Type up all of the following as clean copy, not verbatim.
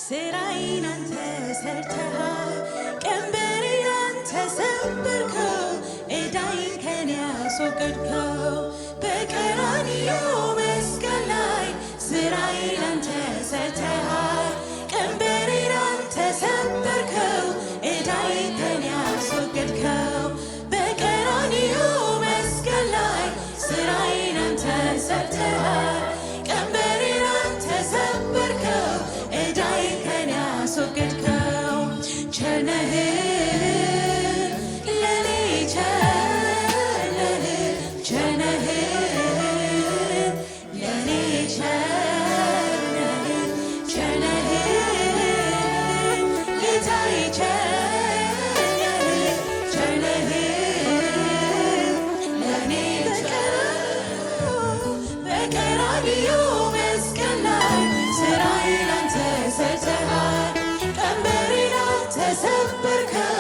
ስራዬን አንተ ሰርተሃል ቀንበሬን አንተ ሰበርከው ዕዳዬን ከኔ አስወገድከው በቀራንዮ መስቀል ላይ ስራዬን አንተ ሰርተሃል ቀንበሬን አንተ ሰበርከው ዕዳዬን ከኔ አስወገድከው በቀራንዮ መስቀል ላይ ስራዬን አንተ ሰርተሃል ቀንበሬን አንተ ሰበርከው ዕዳዬን ከኔ አስወገድከው ቸር ነህ ለኔ ቸር ነህ ቸር ነህ ለኔ ቸር ነህ ቸር ነህ ጌታዬ ቸር ነህ ቸር ነህ ለኔ በቀራንዮ መስቀል ላይ ስራዬን አንተ ሰርተሃል ቀንበሬን አንተ ሰበርከው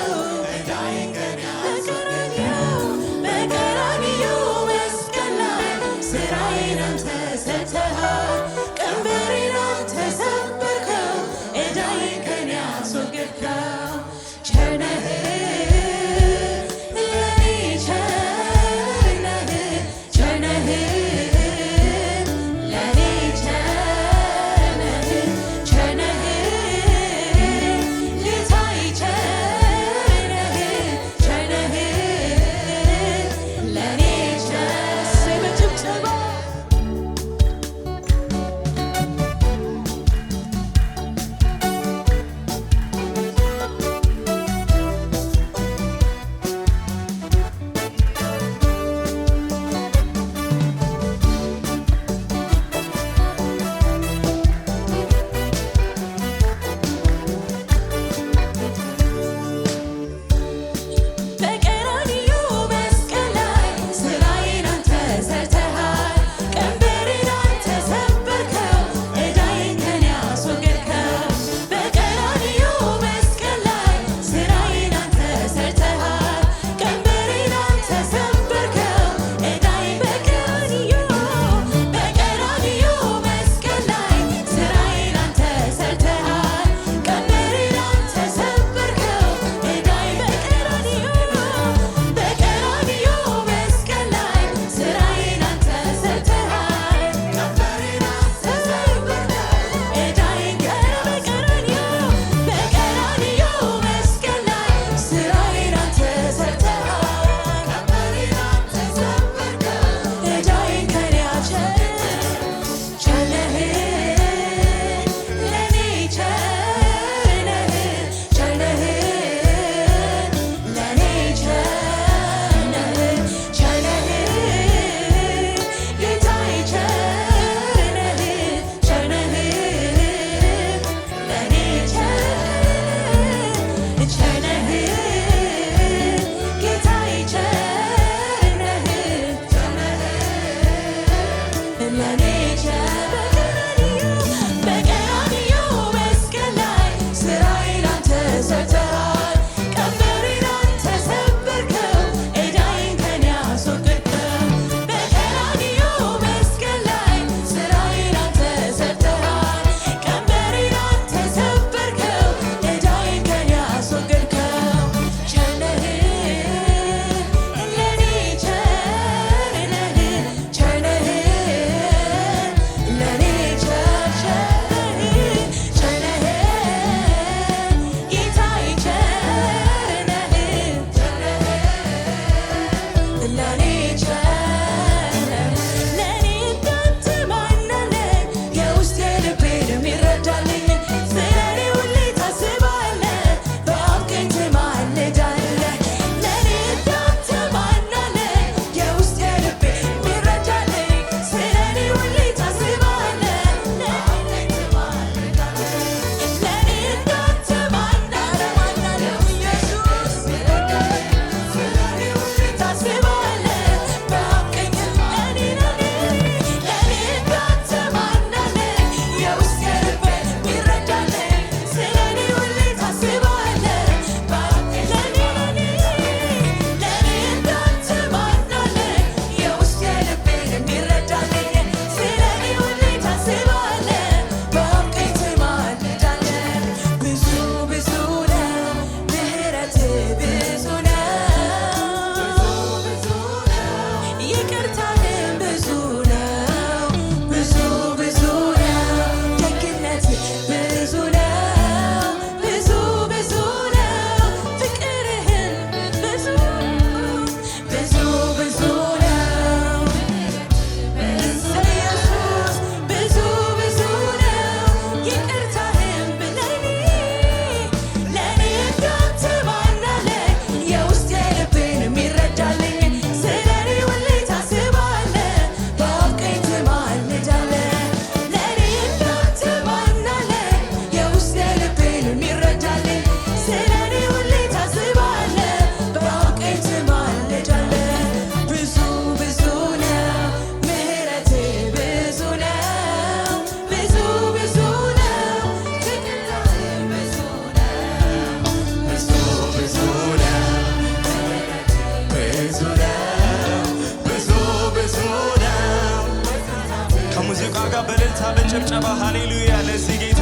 በጭብጨባ ሃሌሉያ ለዚህ ጌታ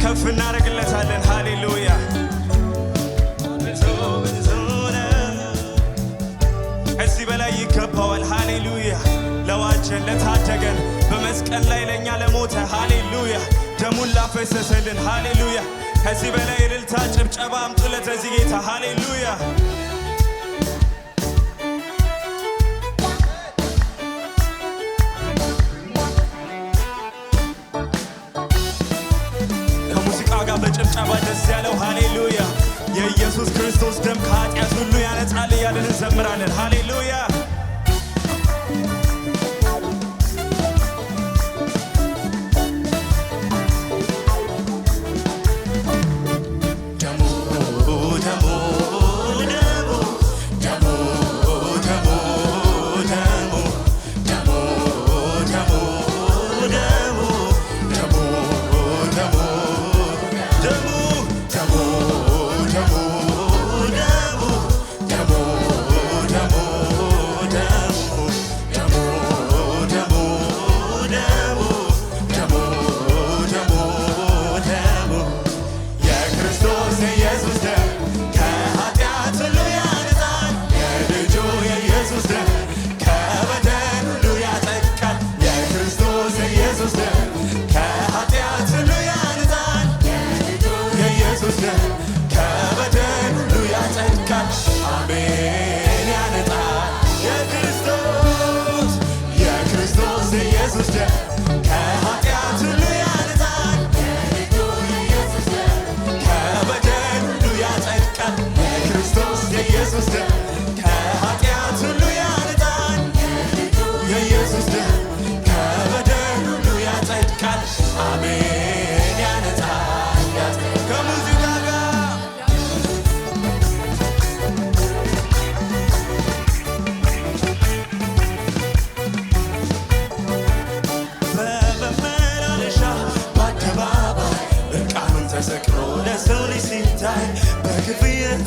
ከፍ እናደርግለታለን። ሃሌሉያ ከዚህ በላይ ይገባዋል። ሃሌሉያ ለዋጀን ለታደገን በመስቀል ላይ ለእኛ ለሞተ ሃሌሉያ ደሙን ላፈሰሰልን ሃሌሉያ ከዚህ በላይ እልልታ ጭብጨባ አምጡለት ለዚህ ጌታ ሃሌሉያ። በጭብጨባ ደስ ያለው ሃሌሉያ የኢየሱስ ክርስቶስ ደም ከኃጢአት ሁሉ ያነጻል እያልን እንዘምራለን። ሃሌሉያ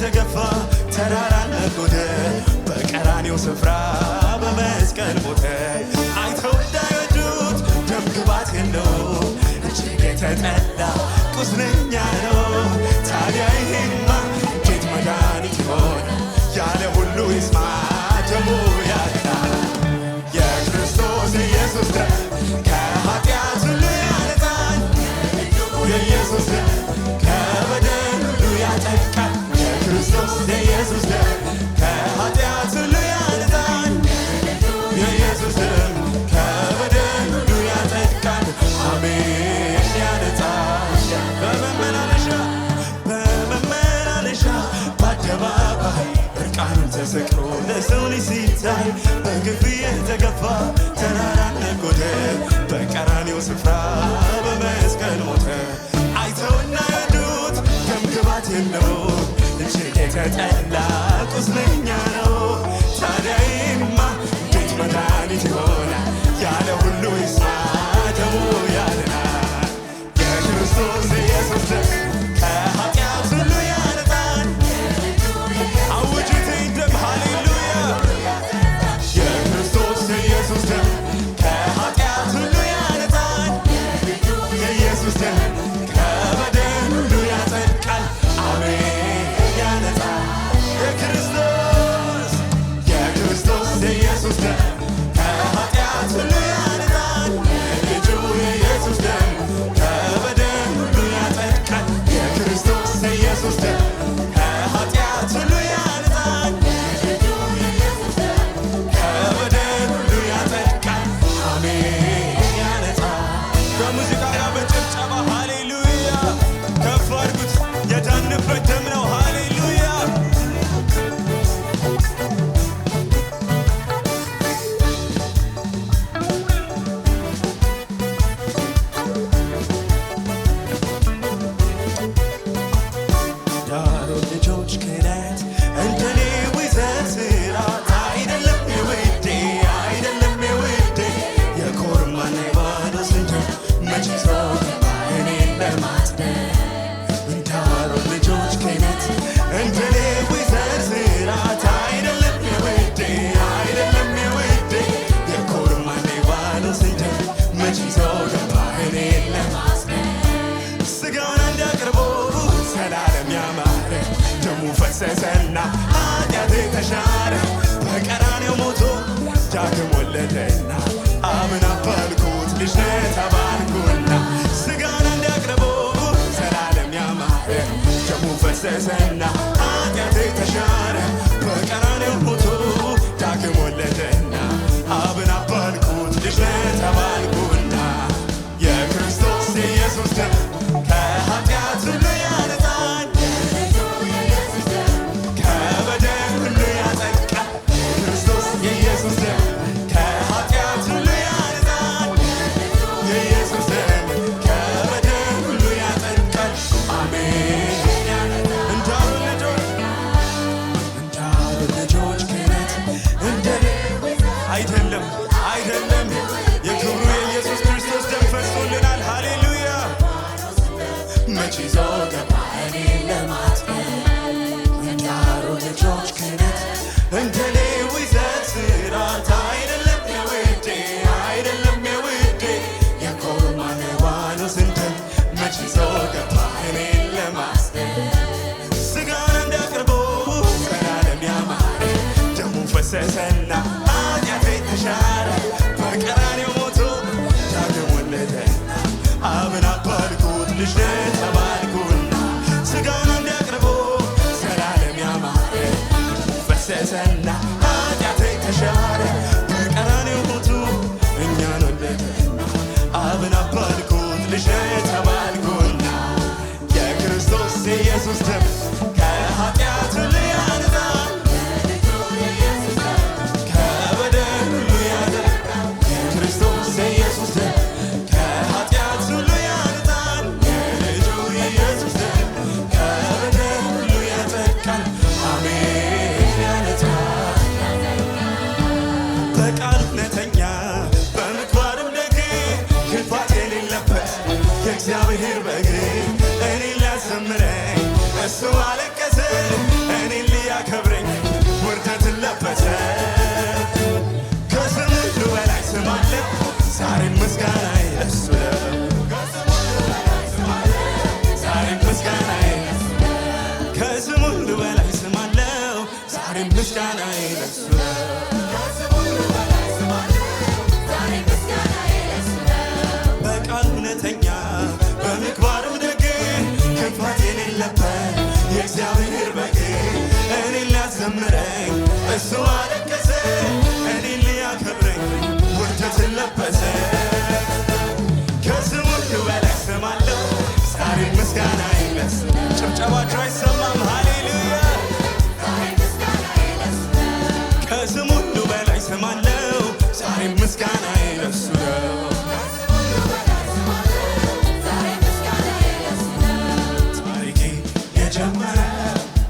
ተገፋ ተራራ ነጎደ በቀራኔው ስፍራ በመስቀል ሞተ። አይተው እንዳይወዱት ደም ግባት የለው እጅግ የተጠላ ቁስለኛ ነው። ታዲያ ይሄማ እንዴት መድኃኒት ይሆን ያለ ሁሉ ይስማ ደሙ ያድናል። የክርስቶስ ኢየሱስ ደም ከኃጢአት ሁሉ ያነጻል። የኢየሱስ ደም ከበደል ሁሉ ያጠቃል። ክርስቶስ የኢየሱስ ደም ከኃጢአት ሁሉ ያነጻል። የኢየሱስ ደም ከበደል ሁሉ ያጠቃል። አሜን ያነጻል። በመመላለሻ በአደባባይ እርቃኑን ተሰቅሎ ለሰው ልጅ ሲታይ በግፍ የተገፋ ተራራ ነጎደ በቀራኔው ስፍራ በመስቀል ሞተ። አይተው እንዳይወዱት ደም ግባት የለው እጅግ የተጠላ ቁስለኛ ነው። ታዲያ ይህማ እንዴት መድኃኒት ይሆናል ያለ ሁሉ ይስማ ደሙ ያድናል። የክርስቶስ ኢየሱስ ደም ከኃጢአት ሁሉ ያነጻል። አውጁት ደም ሃሌሉያ። የክርስቶስ ኢየሱስ ደም ከኃጢአት ሁሉ ያነጻል። የኢየሱስ ደም ከበደል ሁሉ ያጸድቃል። አሜን የክርስቶስ የኢየሱስ ደም ከኃጢአት ሁሉ ያነጻል። የልጁ የኢየሱስ ደም ከበደል ሁሉ ያጸድቃል። የክርስቶስ የኢየሱስ ደም ከኃጢአት ሁሉ ያነጻል። ከበደል ሁሉ ያጸድቃል። አሜን ያነጻል። ከሙዚቃ ጋር በጭብጨባ ሃሌሉያ ከፍ አድርጉት። የዳንበት ደም ነው ሃሌሉያ። ልጆች ክህነት እንደኔ ወይዘት ስራት አይደለም የውዴ አይደለም የውዴ የኮርማና የባዶስ እንጀራ መች ሰው እኔን ለማጽደቅ እንዳሮን ልጆች ክህነት እንደኔ ወይዘት ስራት አይደለም የውዴ አይደለም የውዴ የኮርማና የባዶስ እንጀራ መች ሰው እኔን ፈሰሰና ኃጢአቴ ተሻረ በቀራንዮ ሞቶ ዳግም ወለደና አብን አባልኩት ልጅ ነህ ተባልኩና ስጋን እንዲያቅርቦ ዘላለም ያማረ ደሙ ፈሰሰና ኃጢአቴ ተሻረ በቀራንዮ ሞቶ ዳግም ወለደና አብን አባልኩት ልጅ ነህ ተባልኩና የክርስቶስ የኢየሱስ ደም ከኃጢአት ሁሉ ያነጻኝ ከበደል ሁሉ ያጠቃል የክርስቶስ የኢየሱስ ደም ከኃጢአት ሁሉ ያነጻኝ የኢየሱስ ደም ከበደል ሁሉ ያጠቃል አሜን እንዳሉ ልጆች ክህነት እንደኔ አይደለም አይደለም የክብሩ የኢየሱስ ክርስቶስ ደም ፈሶልናል ሃሌሉያ መች ይዞ ገባ እኔን ለማጥመድ እንዳሉ ልጆች ክህነት እንደ ሌዊ ዘር ሥርዓት አይደለም የውዴ አይደለም የውዴ የኮርማን ሊባኖስን ደም መች ይዞ ገባ እኔን ለማጥመድ ስጋን እንዲያቀርቦ ዘላለም ያማረ ደሙ ፈሰሰና ኃጢአቴ ተሻረ በቀራንዮ ሞቶ ዳግም ወለደና አብን አባልኩት ልጅ ነህ ተባልኩና ስጋን እንዲያቀርቦ ዘላለም ያማረ ፈሰሰና ኃጢአቴ ተሻረ በቀራንዮ ሞቶ እኛን ወለደና አብን አባልኩት ልጅ ነህ ተባልኩና የክርስቶስ የኢየሱስ ደም ከኃጢአት ሁሉ ያነጻል ከበደል ሁሉ ያጠቃል የክርስቶስ የኢየሱስ ደም ከኃጢአት ሁሉ ያነጻል የልጁ የኢየሱስ ደም ከበደል ሁሉ ያጠቃል አሜን ያነጻል በቃል እውነተኛ በምግባርም ደግ ክፋት የሌለበት የእግዚአብሔር በግ እኔን ሊያዘምረኝ እሱ አለቀሰ እኔን ሊያከብረኝ ውርደትን ለበሰ ከስም ሁሉ በላይ ስም አለው ዛሬም ምስጋናዬ ለእሱ ነው ዛሬም ምስጋናዬ ከስም ሁሉ በላይ ስም አለው ዛሬም ምስጋናዬ ለእሱ ነው በቃል እውነተኛ በምግባርም ደግ ክፋት የሌለበት የእግዚአብሔር በግ እኔን ሊያዘምረኝ እሱ አለቀሰ እኔን ሊያከብረኝ ውርደትን ለበሰ ከስም ሁሉ በላይ ስም አለው ዛሬም ምስጋናዬ ለእሱ ጭብጨባችሁ አይሰማም ሃሌሉያ ከስም ሁሉ በላይ ስም አለው ዛሬም ምስጋናዬ ለእሱ ነው ታሪኬ የጀመረ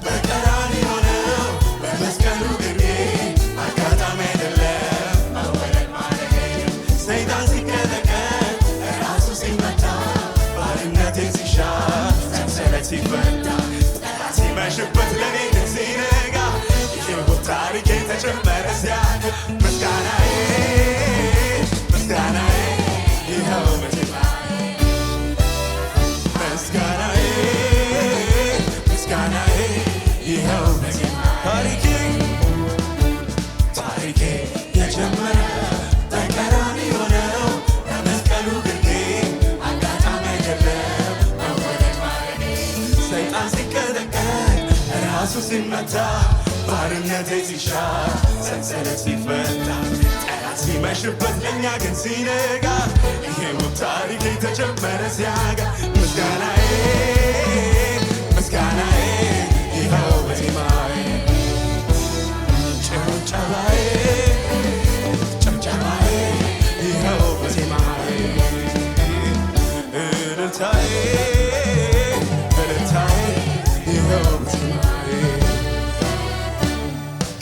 በቀራንዮ ነው በመስቀሉ ግርጌ አጋጣሚ አይደለም መወለድ ማለቴ ሰይጣን ሲቀጠቀጥ ራሱ ሲመታ ባርነቴ ሲሻር ሰንሰለት ሲፈታ ጠላት ሲመሽበት ለኔ ግን ሲነጋ ይሄው ታሪኬ ተጨመረ ሲያልቅ ምስጋናዬ ምስጋናዬ ይኸው በዜማዬ ምስጋናዬ ምስጋናዬ ይኸው በዜማዬ ታሪኬ የጀመረ በቀራንዮ ነው በመስቀሉ ግርጌ አጋጣሚ አይደለም መወለድ ማለቴ ሰይጣን ሲቀጠቀጥ ራሱ ሲመታ ባርነቴ ሲሻር ሰንሰለት ሲፈታ ጠላት ሲመሽበት ለእኛ ግን ሲነጋ ይሄ ውብ ታሪክ የተጀመረ ሲያጋ ምስጋናዬ ምስጋናዬ ይኸው በዜማዬ ጭብጨባዬ ጭብጨባዬ ይኸው በዜማዬ እልልታዬ እልልታዬ ይኸው በዜማዬ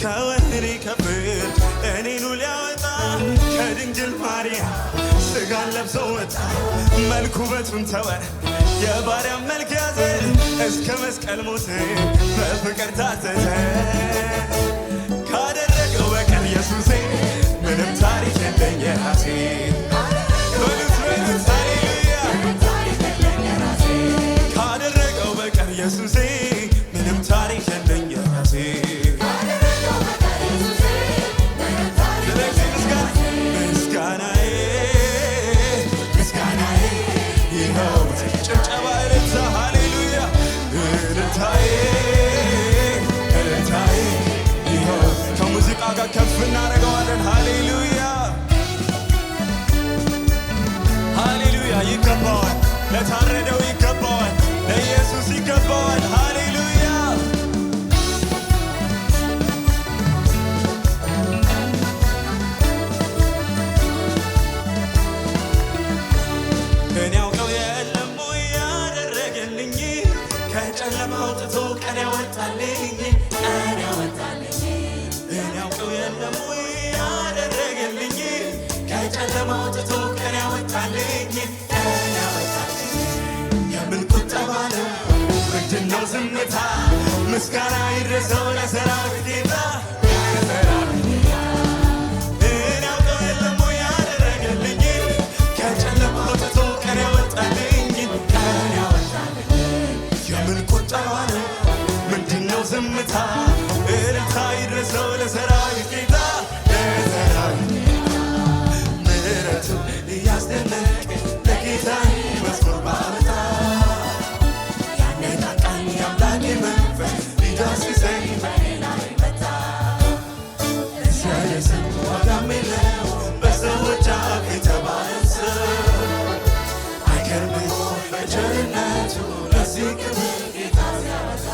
ከወህኒ ከፍርድ እኔኑ ሊያወጣ ከድንግል ማርያም ስጋን ለብሶ ወጣ መልኩ ውበቱን ተወ የባሪያም መልክ ያዘ እስከ መስቀል ሞት በፍቅር ታዘዘ ካደረገው በቀር ኢየሱሴ ምንም ታሪክ የለኝ የራሴ በሉት በሉት ሃሌሉያ ካደረገው በቀር ኢየሱሴ ምንም ታሪክ የለኝ ያወጣልኝ ቀን ያወጣልኝ እኔ ያውቀው የለም ወይ ያደረገልኝ ከጨለማ አውጥቶ ቀን ያወጣልኝ ቀን ያወጣልኝ የምን ቁጠባ ነው ምንድነው ዝምታ ምስጋና ይድረሰው ለሰራዊት ጌታ ዝምታ እልልታ ይድረሰው ለሰራዊት ጌታ ለሰራዊት ምሕረቱ እያስደነቀ ለጌታ መዝሙር ባመጣ ያነቃቃኝ አምላኬ መንፈስ ሊዳስሰኝ በእኔ ላይ መጣ ለዚያ ስም ዋጋም የለው በሰዎች አፍ የተባለ ሰው አይገርምም በቸርነቱ ለዚህ ክብር ጌታ ሲያበዛ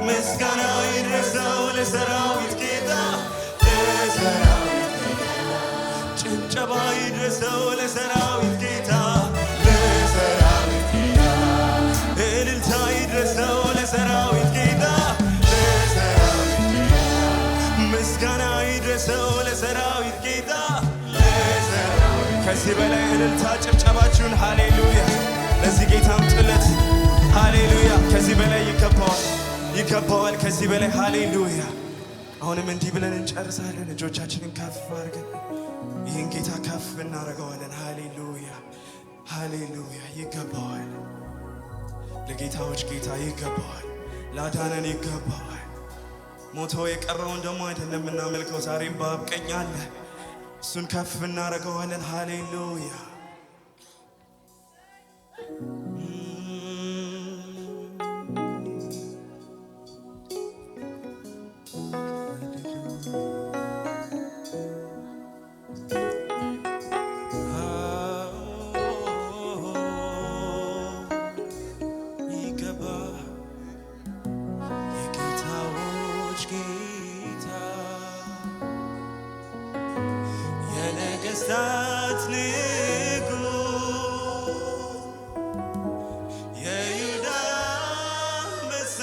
ምስጋና ይድረሰው ለሰራዊት ጌታ ለሰራዊት ጌታ ጭብጨባ ይድረሰው ለሰራዊት ጌታ ለሰራዊት ጌታ እልልታ ይድረሰው ለሰራዊት ጌታ ለሰራዊት ጌታ ምስጋና ይድረሰው ለሰራዊት ጌታ ለሰራዊት ከዚህ በላይ እልልታ ጭብጨባችሁን ሃሌሉያ ለዚህ ጌታም ጥለት ሃሌሉያ ከዚህ በላይ ይገባዋል ይገባዋል ከዚህ በላይ ሃሌሉያ። አሁንም እንዲህ ብለን እንጨርሳለን። እጆቻችንን ከፍ አድርገን ይህን ጌታ ከፍ እናደርገዋለን። ሃሌሉያ ሃሌሉያ። ይገባዋል፣ ለጌታዎች ጌታ ይገባዋል፣ ላዳነን ይገባዋል። ሞቶ የቀረውን ደግሞ አይደለም እናመልከው፣ ዛሬም በአብ ቀኝ አለ። እሱን ከፍ እናደርገዋለን። ሃሌሉያ የነገሥታት ንጉሥ የይሁዳ አንበሳ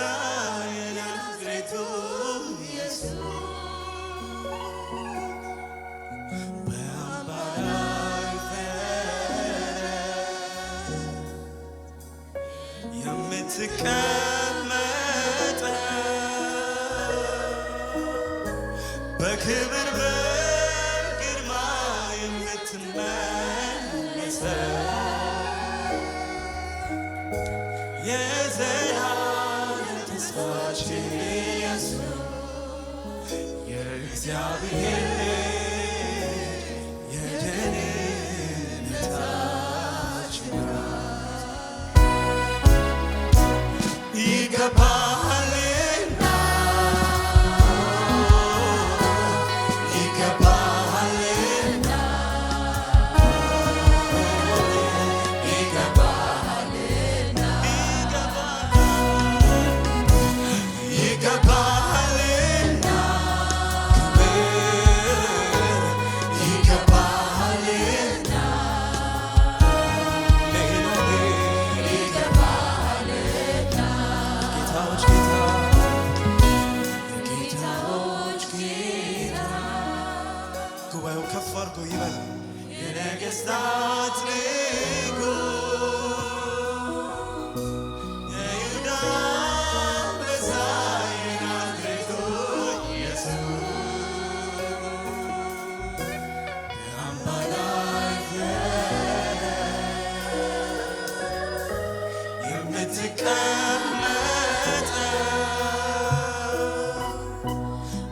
የናዝሬቱ ኢየሱስ በአምባ ላይ ፈረስ የምትቀመጠው በክብር የዘላለም ተስፋችን ኢየሱስ የእግዚአብሔር የደህንነታችን ይገባሃልና ይገባሃልና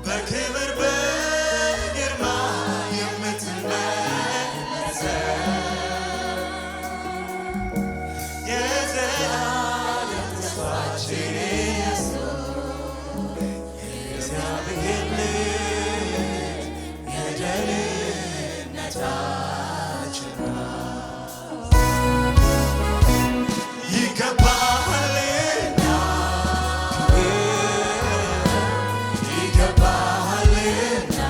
በክብር በግርማ የምትመለሰው የዘላለም ተስፋችን የእግዚአብሔር ልጅ የደህንነታችን ይገባሃልና ይገባሃልና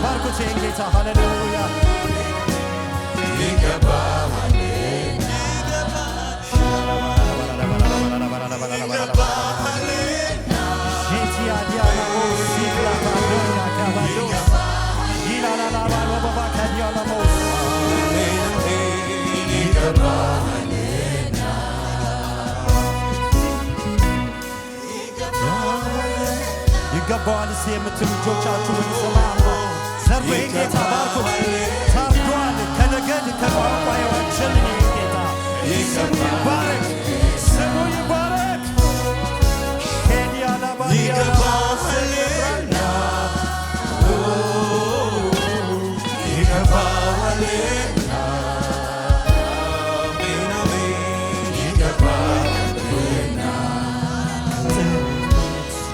ባርኩት ጌታ ሃሌሉያ ይገባዋል የምትሉ እጆቻችሁን ሰማማ ዘርቤ ጌታ ባርኩት ታርዷል ከነገድ ከቋንቋ የዋጀልን ጌታ ስሙ ይባረክ ስሙ ይባረክ ሄዲያላ ይገባሃልና ይገባሃልና አሜን አሜን ይገባሃልና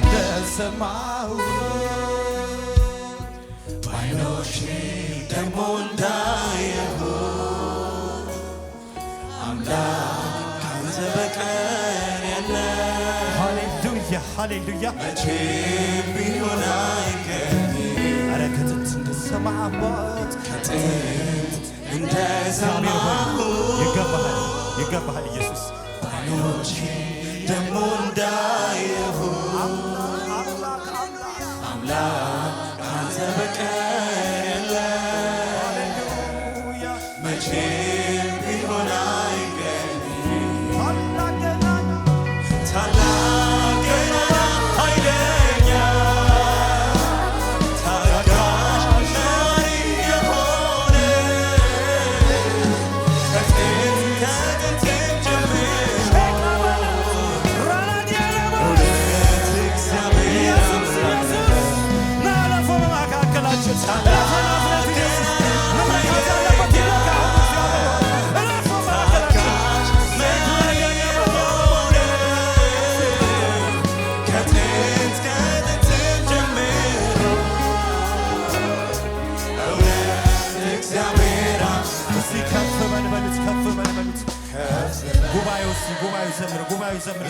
እንደሰማሁ በዓይኖቼ ደግሞ እንዳየሁ አምላክ ካንተ በቀር የለም። ሃሌሉያ ሃሌሉያ መቼም ቢሆን አይገኝም ኧረ ከጥንት እንደሰማሁት ከጥንት እንደሰማሁት ይገባሃል ኢየሱስ በዓይኖቼ ደግሞ እንዳየሁ አምላክ ካንተ በቀር የለም። መቼም ቢሆን አይገኝም ታላቅ ገናና ኃይለኛ ታጋሽ መሪ የሆነ ከጥንት ጀምሮ እውነት እግዚአብሔር ታጋሽ መሪ የሆነ ከጥንት ጀምሮ እውነት እግዚአብሔር እስቲ ከፍ በልበሉት ከፍ በልበሉት ጉባኤው ዘምር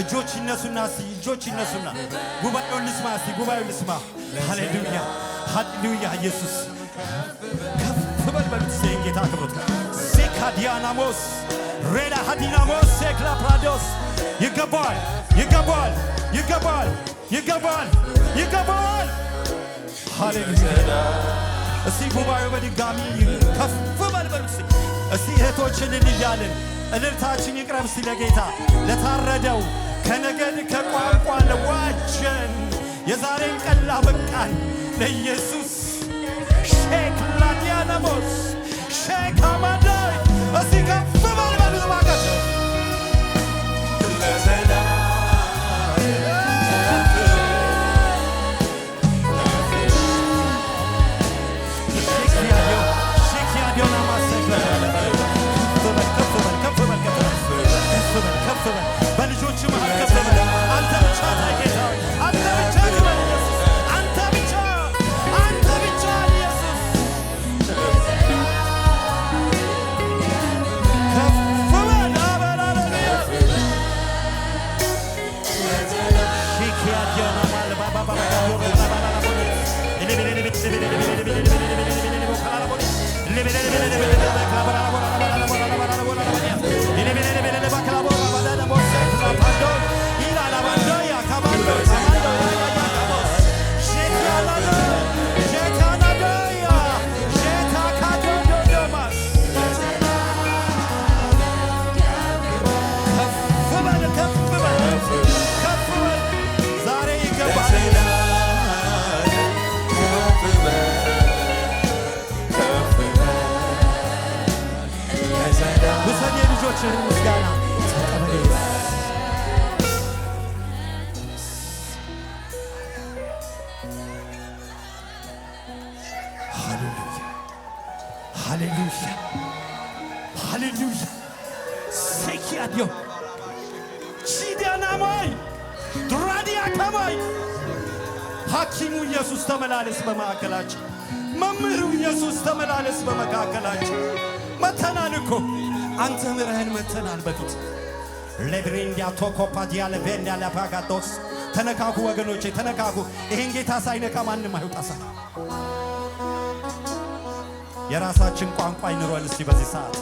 እጆች ይነሱና እስቲ እጆች ይነሱና ጉባኤውን ልስማ እስቲ ጉባኤውን ልስማ ሃሌሉያ ሃሌሉያ ኢየሱስ ከፍ በልበሉት እስቲ ጌታ አክብሩት ሴካዲያናሞስ ሬዳ ሃዲናሞስ ሴክላ ፕራዶስ ይገባዋል ሃሌሉያ እስቲ ጉባኤው በድጋሚ ከፍ በልበሉት እስቲ እህቶችን እንያለን እልልታችን ይቅረብ እስቲ ለጌታ ለታረደው ከነገድ ከቋንቋ ለዋጀን የዛሬን ቀን ላበቃን ለኢየሱስ ሼክላዲያናሞስ ሼካማዳይ እስቲ ከፍ በልበሉት እባካችሁ በልጆች መሃል ከፍ በል አንተ ብቻ ጌታ አንተ ብቻ ኢየሱስ የልጆችህን ምስጋና ተቀበል። ሃሌሉያ ሃሌሉያ ሃሌሉያ ሴኪያዲዮ ሺዲያናማይ ድራዲያ ከማይ ሐኪሙ ኢየሱስ ተመላለስ በማዕከላችን። መምህሩ ኢየሱስ ተመላለስ በመካከላችን። መተናል እኮ አንተ ምረህን መተናል በፊት ለብሬንዲያ ቶኮፓዲያ ለቬንዲያ ለፓጋቶስ ተነካኩ ወገኖቼ ተነካኩ። ይሄን ጌታ ሳይነካ ማንም አይውጣሳ። የራሳችን ቋንቋ ይኑረን እስቲ በዚህ ሰዓት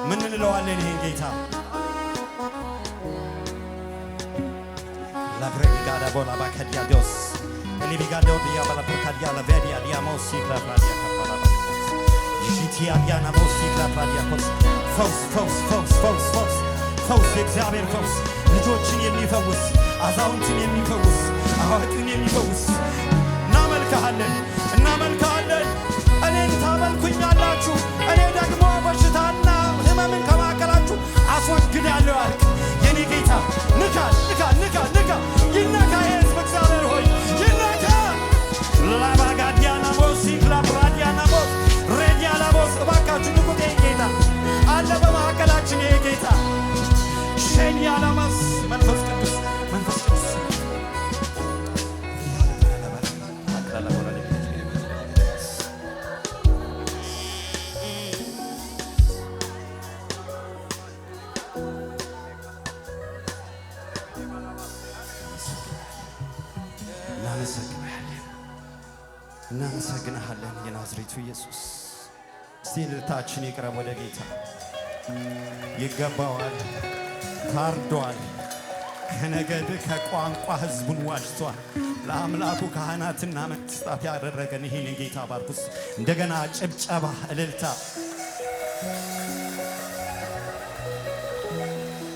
ምን እንለዋለን ይሄን ጌታ ላብሬጋዳ ቦላ ባካዲያዶስ ኤሊቢጋዶ ዲያ ባላፕካዲያ ለቬዲያ ዲያሞሲ ክላፕራዲያ ካፓላባ ጂቲያ ዲያና ሞሲ ክላፕራዲያ ኮስ ፈውስ ፈውስ ፈውስ ፈውስ ፈውስ ፈውስ የእግዚአብሔር ፈውስ ልጆችን የሚፈውስ አዛውንትን የሚፈውስ አዋቂውን የሚፈውስ እናመልክሃለን እናመልክሃለን። እኔን ታመልኩኛላችሁ እኔ ደግሞ በሽታና ሕመምን ከማዕከላችሁ አስወግዳለሁ አልክ የኔ ጌታ። ንካ ንካ ንካ ንካ ይነካ የሕዝብ እግዚአብሔር ሆይ ይነካ። ላባጋዲያና ሞሲ ክላፕራዲያና ሞስ ሬዲያና ሞስ እባካችሁ ንቁት። ይሄ ጌታ አለ በማዕከላችን ይሄ ጌታ ሼንያላማስ መንፈስ ቅዱስ መንፈስ ቅዱስ እናመሰግንሃለን የናዝሬቱ ኢየሱስ። እስቲ እልልታችን ይቅረብ ወደ ጌታ። ይገባዋል፣ ታርዷል፣ ከነገድ ከቋንቋ ሕዝቡን ዋጅቷል። ለአምላኩ ካህናትና መንግሥታት ያደረገን ይህን ጌታ ባርኩስ። እንደገና ጭብጨባ፣ እልልታ።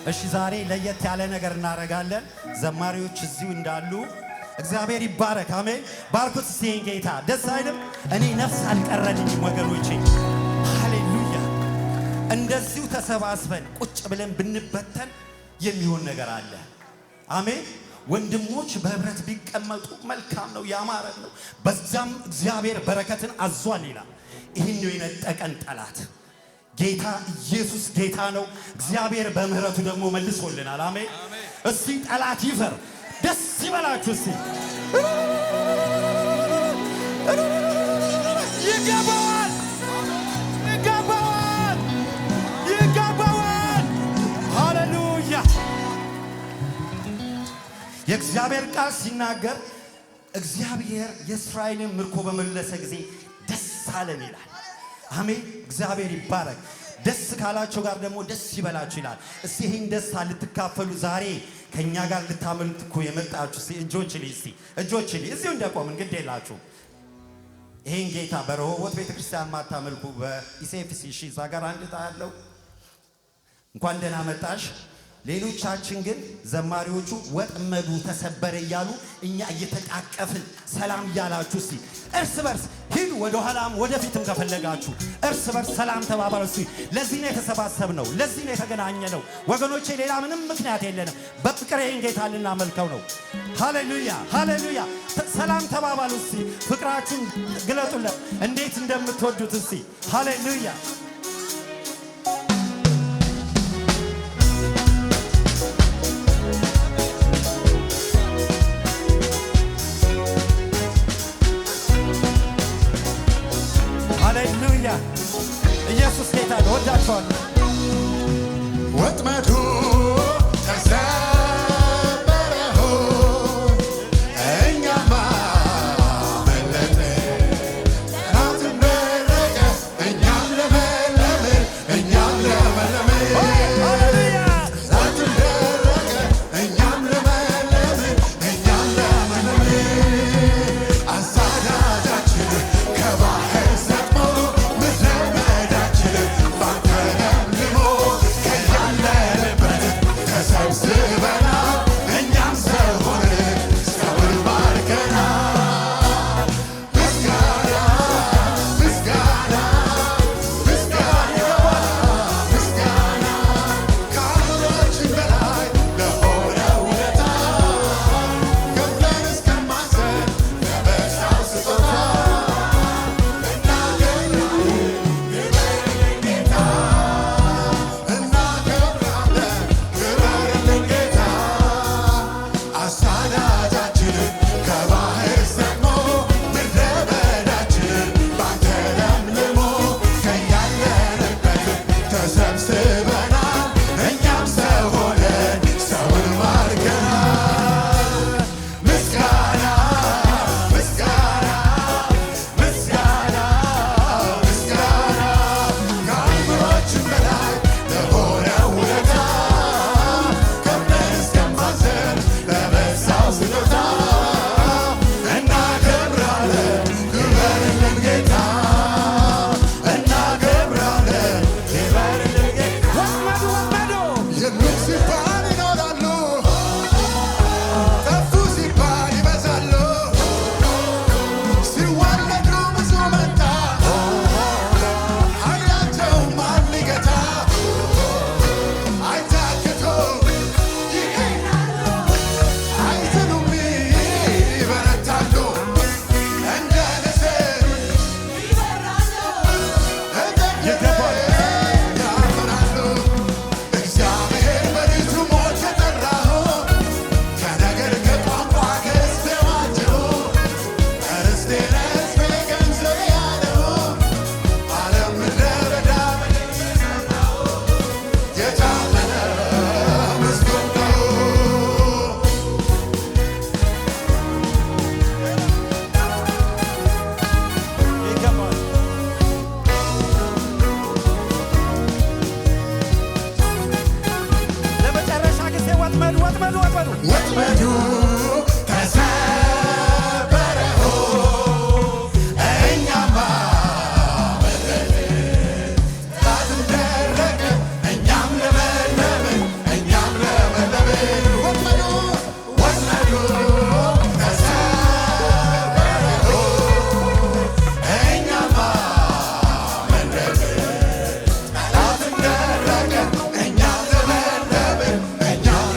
እሺ ዛሬ ለየት ያለ ነገር እናደርጋለን። ዘማሪዎች እዚሁ እንዳሉ እግዚአብሔር ይባረክ። አሜን። ባርኩት እስቲ ይህን ጌታ። ደስ አይልም? እኔ ነፍስ አልቀረልኝም ወገኖቼ። ሃሌሉያ። እንደዚሁ ተሰባስበን ቁጭ ብለን ብንበተን የሚሆን ነገር አለ። አሜን። ወንድሞች በህብረት ቢቀመጡ መልካም ነው፣ ያማረ ነው። በዛም እግዚአብሔር በረከትን አዟል ይላል። ይህን ነው የነጠቀን ጠላት። ጌታ ኢየሱስ ጌታ ነው። እግዚአብሔር በምህረቱ ደግሞ መልሶልናል። አሜን። እስቲ ጠላት ይፈር። ደስ ይበላችሁ እስቲ። ይገባዋል ይገባዋል ይገባዋል። ሃሌሉያ። የእግዚአብሔር ቃል ሲናገር እግዚአብሔር የእስራኤልን ምርኮ በመለሰ ጊዜ ደስ አለን ይላል። አሜን። እግዚአብሔር ይባረክ። ደስ ካላቸው ጋር ደግሞ ደስ ይበላችሁ ይላል። እስቲ ይህን ደስታ ልትካፈሉ ዛሬ ከኛ ጋር ልታመልኩ እኮ የመጣችሁ እስቲ እጆችን እስቲ እጆችን እዚሁ እንደቆምን ግድ የላችሁ። ይህን ጌታ በረሆቦት ቤተክርስቲያን ማታመልኩ በኢሴፍሲ እሺ፣ እዛ ጋር አንድ ታያለው። እንኳን ደህና መጣሽ። ሌሎቻችን ግን ዘማሪዎቹ ወጥመዱ ተሰበረ እያሉ እኛ እየተቃቀፍን ሰላም እያላችሁ እስቲ እርስ በርስ ሂዱ። ወደ ኋላም ወደፊትም ከፈለጋችሁ እርስ በርስ ሰላም ተባባሉ እስቲ። ለዚህ ነው የተሰባሰብነው፣ ለዚህ ነው የተገናኘነው ወገኖቼ። ሌላ ምንም ምክንያት የለንም። በፍቅር ይህን ጌታ ልናመልከው ነው። ሃሌሉያ ሃሌሉያ። ሰላም ተባባሉ እስቲ። ፍቅራችሁን ግለጡለት እንዴት እንደምትወዱት እስቲ። ሃሌሉያ ሃሌሉያ። ኢየሱስ ጌታ ነው። ወዳችኋለሁ። ወጥመዱ ተሰበረ እኛማ መለጥን። ጠላትም ደረቀ እኛም ለመለምን እኛም ለመለምን። ጠላትም ደረቀ እኛም ለመለምን እኛም ለመለምን። አሳዳጃችን ከባህር ሰጥሞ ምድረ በዳችን ባንተ ለምልሞ ከያለንበት ወጥመዱ ተሰበረ እኛማ ጠላትም ደረቀ እኛም ለመለምን እኛም ለመለምን ወጥመዱ ተሰበረ እኛማ መለምን ጠላትም ደረቀ እኛም ለመለምን እኛም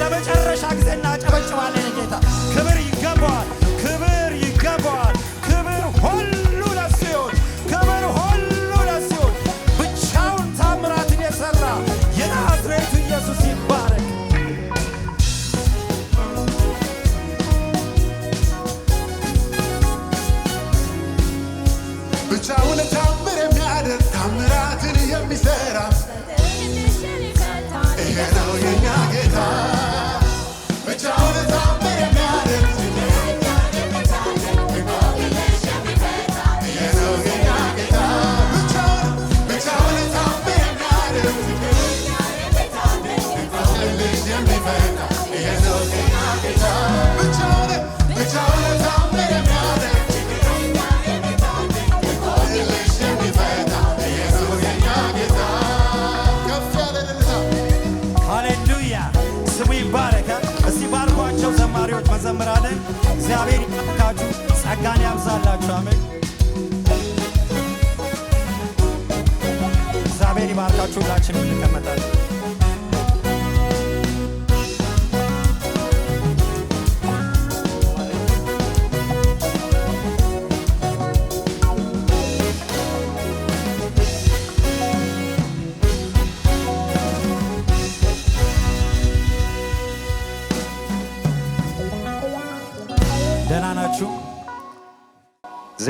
ለመጨረሻ ጊዜ እናጨበጭባለን። ጌታ ክብር ይገባዋል፣ ክብር ይገባዋል። ክብር ሁሉ ለእሱ ይሁን፣ ክብር ሁሉ ለእሱ ይሁን። ብቻውን ታምራትን የሠራ የናዝሬቱ ኢየሱስ ይባረክ። ብቻውን ታምር የሚያደርግ ታምራትን የሚሠራ ይሄ ነው የኛ ጌታ። ብቻውን ታምር የሚያደርግ ይሄ ነው የኛ ጌታ። ብቻውን ታምር የሚያደርግ ልጅ የሚፈታ ይሄ ነው የኛ ጌታ። ብቻውን ታምር የሚያደርግ ልጅ የሚፈታ ይሄ ነው የኛ ጌታ። ከፍ ያለ እልልታ ሃሌሉያ ስሙ ይባረክ። እስቲ ባርኳቸው ዘማሪዎች፣ መዘምራንን። እግዚአብሔር ይባርካችሁ፣ ጸጋን ያብዛላችሁ። አሜን። እግዚአብሔር ይባርካችሁ። ሁላችንም እንቀመጣለን። ደህና ናችሁ?